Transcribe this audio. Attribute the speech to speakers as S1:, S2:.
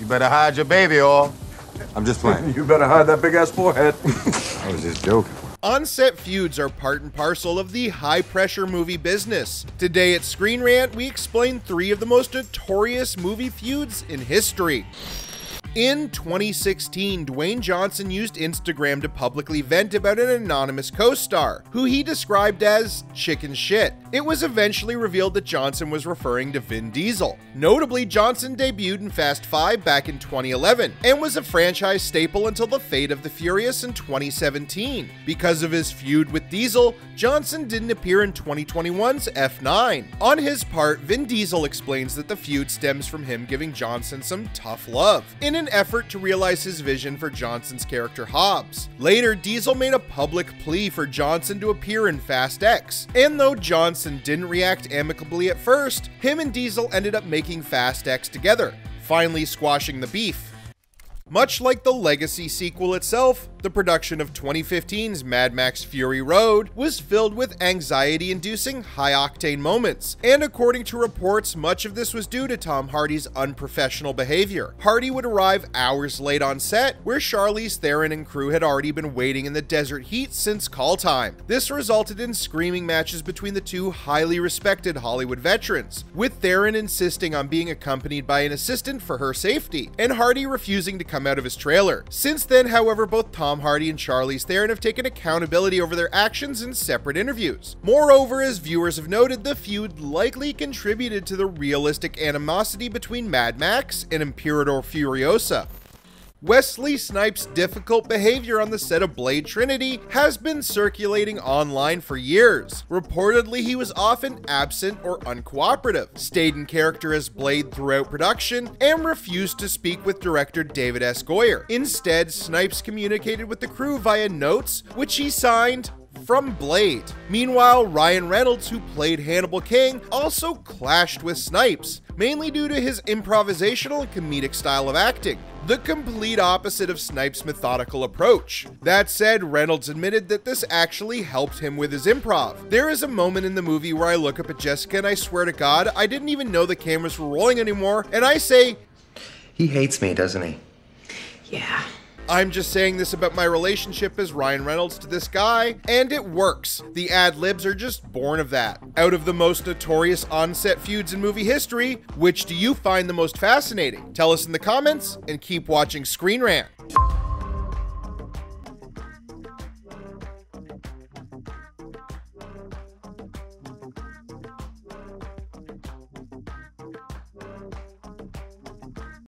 S1: You better hide your baby oil.
S2: I'm just playing.
S3: You better hide that big-ass forehead.
S2: I was just joking.
S4: On-set feuds are part and parcel of the high-pressure movie business. Today at Screen Rant, we explain 3 of the most notorious movie feuds in history. In 2016, Dwayne Johnson used Instagram to publicly vent about an anonymous co-star, who he described as chicken shit. It was eventually revealed that Johnson was referring to Vin Diesel. Notably, Johnson debuted in Fast 5 back in 2011, and was a franchise staple until The Fate of the Furious in 2017. Because of his feud with Diesel, Johnson didn't appear in 2021's F9. On his part, Vin Diesel explains that the feud stems from him giving Johnson some tough love, in an effort to realize his vision for Johnson's character Hobbs. Later, Diesel made a public plea for Johnson to appear in Fast X, and though Johnson didn't react amicably at first, him and Diesel ended up making Fast X together, finally squashing the beef. Much like the Legacy sequel itself, the production of 2015's Mad Max Fury Road was filled with anxiety-inducing high-octane moments, and according to reports, much of this was due to Tom Hardy's unprofessional behavior. Hardy would arrive hours late on set, where Charlize Theron and crew had already been waiting in the desert heat since call time. This resulted in screaming matches between the 2 highly respected Hollywood veterans, with Theron insisting on being accompanied by an assistant for her safety, and Hardy refusing to come out of his trailer. Since then, however, both Tom Hardy and Charlize Theron have taken accountability over their actions in separate interviews. Moreover, as viewers have noted, the feud likely contributed to the realistic animosity between Mad Max and Imperator Furiosa. Wesley Snipes' difficult behavior on the set of Blade Trinity has been circulating online for years. Reportedly, he was often absent or uncooperative, stayed in character as Blade throughout production, and refused to speak with director David S. Goyer. Instead, Snipes communicated with the crew via notes, which he signed "From Blade." Meanwhile, Ryan Reynolds, who played Hannibal King, also clashed with Snipes, mainly due to his improvisational and comedic style of acting, the complete opposite of Snipes' methodical approach. That said, Reynolds admitted that this actually helped him with his improv. There is a moment in the movie where I look up at Jessica and I swear to God, I didn't even know the cameras were rolling anymore, and I say,
S5: "He hates me, doesn't he?"
S6: Yeah.
S4: I'm just saying this about my relationship as Ryan Reynolds to this guy, and it works. The ad-libs are just born of that. Out of the most notorious on-set feuds in movie history, which do you find the most fascinating? Tell us in the comments, and keep watching Screen Rant.